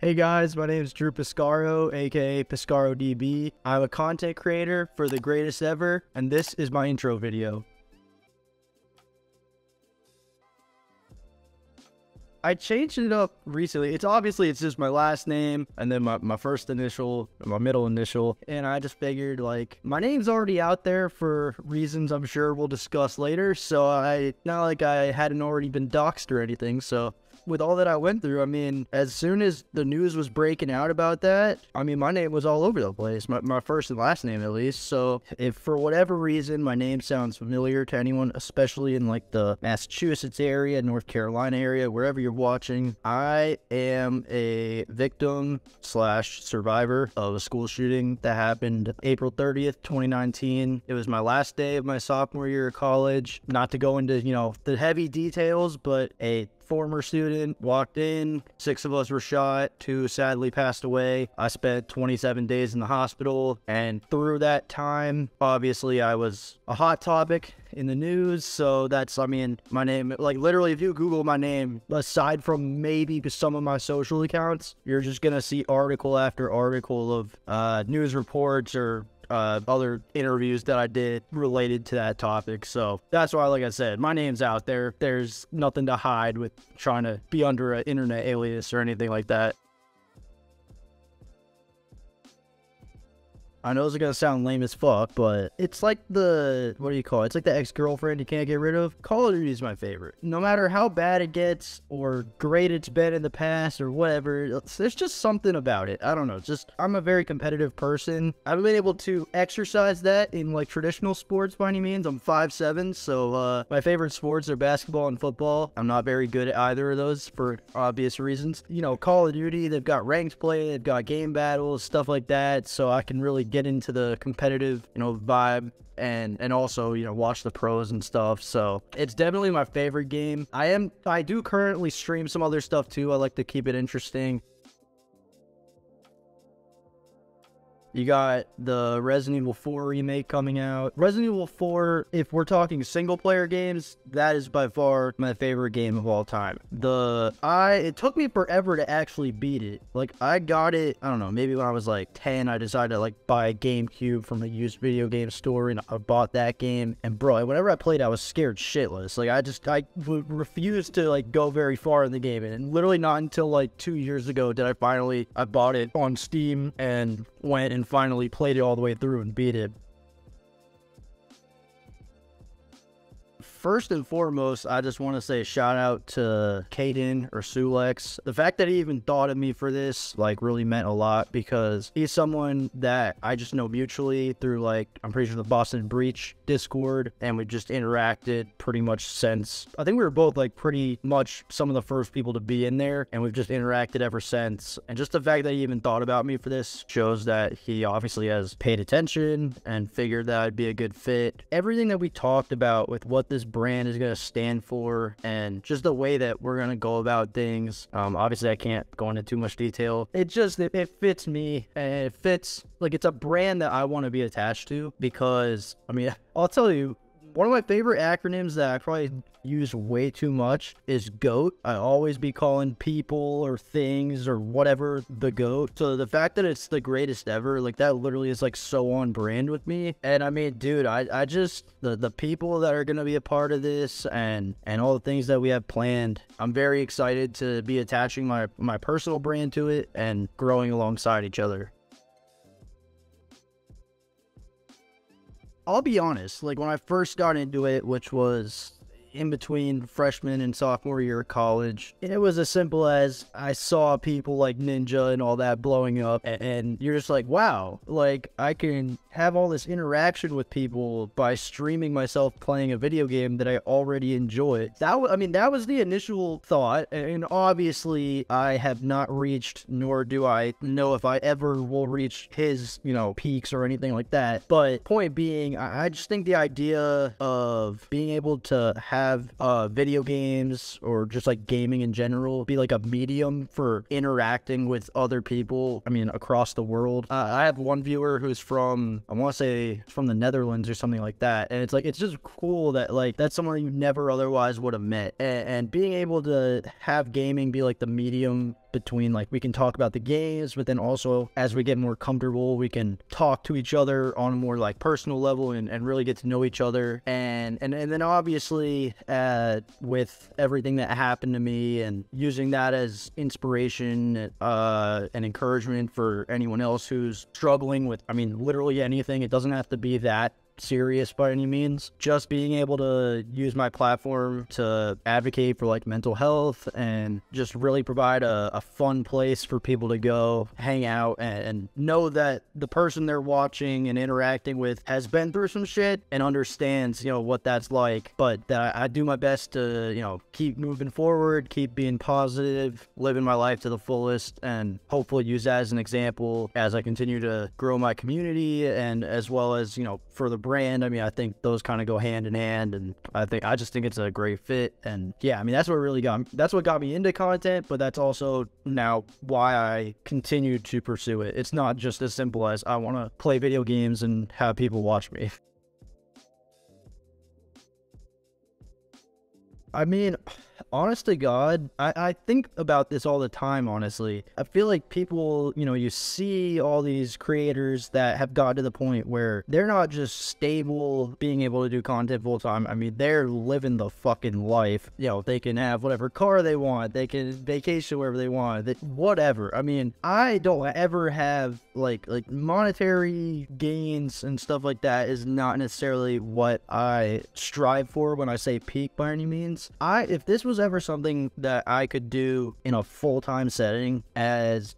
Hey guys, my name is Drew Pescaro, aka PescaroDB. I'm a content creator for The Greatest Ever, and this is my intro video. I changed it up recently. It's just my last name and then my first initial, my middle initial. And I just figured, like, my name's already out there for reasons I'm sure we'll discuss later. So not like I hadn't already been doxxed or anything. So with all that I went through, I mean, as soon as the news was breaking out about that, I mean, my name was all over the place, my first and last name at least. So if for whatever reason my name sounds familiar to anyone, especially in like the Massachusetts area, North Carolina area, wherever you're watching, I am a victim slash survivor of a school shooting that happened April 30th, 2019. It was my last day of my sophomore year of college. Not to go into, the heavy details, but a former student walked in, 6 of us were shot, 2 sadly passed away. I spent 27 days in the hospital, and through that time, obviously I was a hot topic in the news. So that's, I mean, my name, like literally if you Google my name, aside from maybe some of my social accounts, you're just gonna see article after article of news reports or other interviews that I did related to that topic. So that's why, like I said, my name's out there. There's nothing to hide with trying to be under an internet alias or anything like that. I know it's gonna sound lame as fuck, but it's like the, what do you call it? It's like the ex-girlfriend you can't get rid of. Call of Duty is my favorite. No matter how bad it gets or great it's been in the past or whatever, there's just something about it. I don't know. I'm a very competitive person. I haven't been able to exercise that in like traditional sports by any means. I'm 5'7", so my favorite sports are basketball and football. I'm not very good at either of those for obvious reasons. Call of Duty, they've got ranked play, they've got game battles, stuff like that, so I can really get into the competitive, vibe and also, watch the pros and stuff. So it's definitely my favorite game. I do currently stream some other stuff too. I like to keep it interesting. You got the Resident Evil 4 remake coming out. Resident Evil 4, if we're talking single-player games, that is by far my favorite game of all time. It took me forever to actually beat it. Like, I got it, I don't know, maybe when I was like 10, I decided to like buy a GameCube from a used video game store, and I bought that game. And bro, whenever I played, I was scared shitless. Like, I refused to like go very far in the game. And literally not until like 2 years ago did I bought it on Steam and went and finally played it all the way through and beat it. First and foremost, I just want to say shout out to Caden or Sulex. The fact that he even thought of me for this, like, really meant a lot, because he's someone that I just know mutually through, like, I'm pretty sure the Boston Breach Discord, and we've just interacted pretty much since. I think we were both, like, pretty much some of the first people to be in there, and we've just interacted ever since. And just the fact that he even thought about me for this shows that he obviously has paid attention and figured that I'd be a good fit. Everything that we talked about with what this brand is going to stand for and just the way that we're going to go about things, obviously I can't go into too much detail. It fits me, and it fits, like, it's a brand that I want to be attached to, because I mean, I'll tell you, one of my favorite acronyms that I probably use way too much is GOAT. I always be calling people or things or whatever the GOAT. So the fact that it's the greatest ever, like, that literally is like so on brand with me. And I mean, dude, I just, the people that are going to be a part of this and all the things that we have planned, I'm very excited to be attaching my personal brand to it and growing alongside each other. I'll be honest, like, when I first got into it, which was in between freshman and sophomore year of college, it was as simple as I saw people like Ninja and all that blowing up, and you're just like, wow, like, I can have all this interaction with people by streaming myself playing a video game that I already enjoy. That was the initial thought, and obviously I have not reached, nor do I know if I ever will reach his, peaks or anything like that. But point being, I just think the idea of being able to have video games or just like gaming in general be like a medium for interacting with other people, I mean, across the world. I have one viewer who's from, I want to say from the Netherlands or something like that, and it's like, it's just cool that, like, that's someone you never otherwise would have met, and being able to have gaming be like the medium between, like, we can talk about the games, but then also as we get more comfortable, we can talk to each other on a more like personal level and really get to know each other. And then obviously with everything that happened to me and using that as inspiration and encouragement for anyone else who's struggling with, I mean, literally anything. It doesn't have to be that serious by any means. Just being able to use my platform to advocate for like mental health and just really provide a fun place for people to go hang out and know that the person they're watching and interacting with has been through some shit and understands, you know, what that's like. But that I do my best to, you know, keep moving forward, keep being positive, living my life to the fullest, and hopefully use that as an example as I continue to grow my community and as well as, you know, for the brand. I mean, I think those kind of go hand in hand, and I just think it's a great fit. And yeah, I mean, that's what got me into content, but that's also now why I continue to pursue it. It's not just as simple as I want to play video games and have people watch me. I mean, honest to God, I think about this all the time, honestly. I feel like people, you know, you see all these creators that have got to the point where they're not just stable being able to do content full time. I mean, they're living the fucking life. You know, they can have whatever car they want. They can vacation wherever they want. Whatever. I mean, I don't ever have like monetary gains and stuff like that is not necessarily what I strive for when I say peak by any means. If this was ever something that I could do in a full-time setting as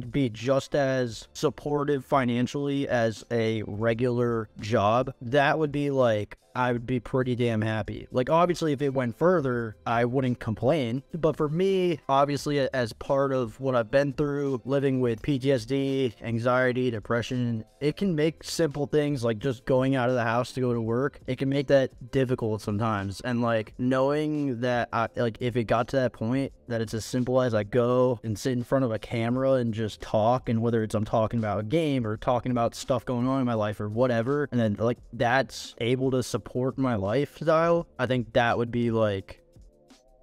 be just as supportive financially as a regular job, that would be like, I would be pretty damn happy. Like, obviously, if it went further, I wouldn't complain. But for me, obviously, as part of what I've been through, living with PTSD, anxiety, depression, it can make simple things like just going out of the house to go to work, it can make that difficult sometimes. And like, knowing that like if it got to that point that it's as simple as I go and sit in front of a camera and just talk, and whether it's I'm talking about a game or talking about stuff going on in my life or whatever, and then like that's able to support my lifestyle, I think that would be like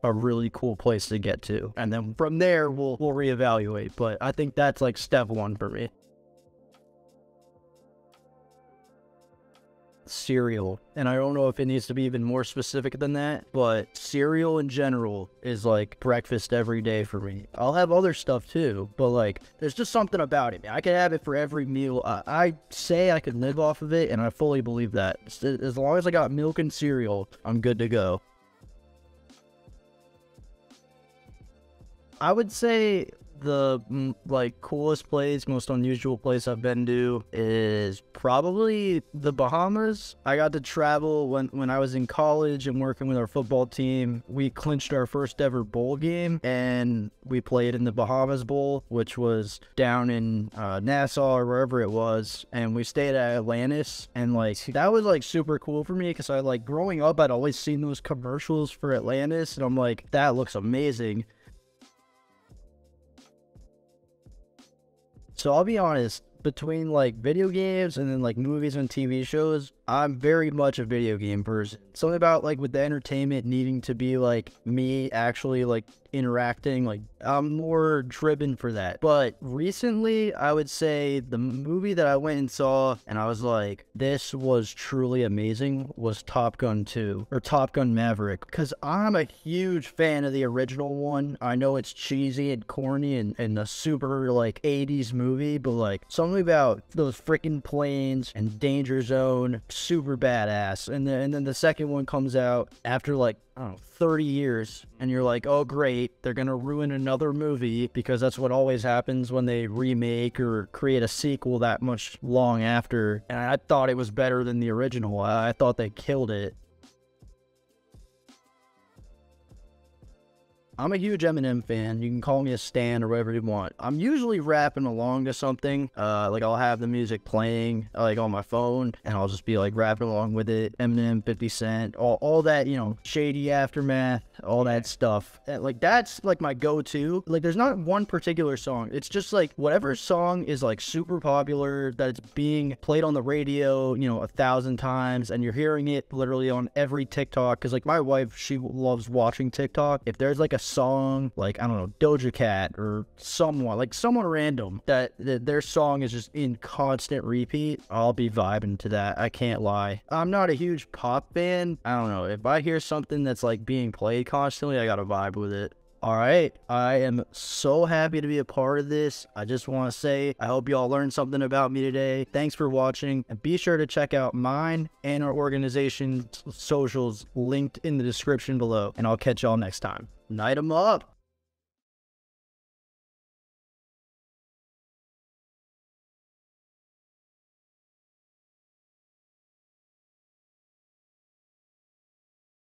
a really cool place to get to. And then from there we'll reevaluate. But I think that's like step one for me. Cereal. And I don't know if it needs to be even more specific than that, but cereal in general is like breakfast every day for me. I'll have other stuff too, but like there's just something about it. I could have it for every meal. I say I could live off of it, and I fully believe that. As long as I got milk and cereal, I'm good to go. I would say the like coolest place, most unusual place I've been to is probably the Bahamas. I got to travel when I was in college and working with our football team. We clinched our first ever bowl game, and we played in the Bahamas Bowl, which was down in Nassau or wherever it was, and we stayed at Atlantis. And like that was like super cool for me because I like growing up I'd always seen those commercials for Atlantis, and I'm like, that looks amazing. So I'll be honest, between like video games and then like movies and TV shows, I'm very much a video game person. Something about like with the entertainment needing to be like me actually like interacting, like I'm more driven for that. But recently I would say the movie that I went and saw and I was like, this was truly amazing, was Top Gun 2 or Top Gun Maverick, because I'm a huge fan of the original one. I know it's cheesy and corny and a super like 80s movie, but like something about those freaking planes and Danger Zone, super badass. And then the second one comes out after like, I don't know, 30 years, and you're like, oh great, they're gonna ruin another movie, because that's what always happens when they remake or create a sequel that much long after. And I thought it was better than the original. I thought they killed it. I'm a huge Eminem fan. You can call me a stan or whatever you want. I'm usually rapping along to something. Like I'll have the music playing like on my phone, and I'll just be like rapping along with it. Eminem, 50 Cent, all that, you know, Shady Aftermath, all that stuff. Like that's like my go-to. Like there's not one particular song. It's just like whatever song is like super popular, that it's being played on the radio, you know, 1,000 times, and you're hearing it literally on every TikTok. Because like my wife, she loves watching TikTok. If there's like a song, like, I don't know, Doja Cat or someone random that their song is just in constant repeat, I'll be vibing to that. I can't lie. I'm not a huge pop fan. I don't know. If I hear something that's like being played constantly, I gotta vibe with it. All right, I am so happy to be a part of this. I just want to say I hope y'all learned something about me today. Thanks for watching, and be sure to check out mine and our organization's socials linked in the description below, and I'll catch y'all next time. Night 'em up.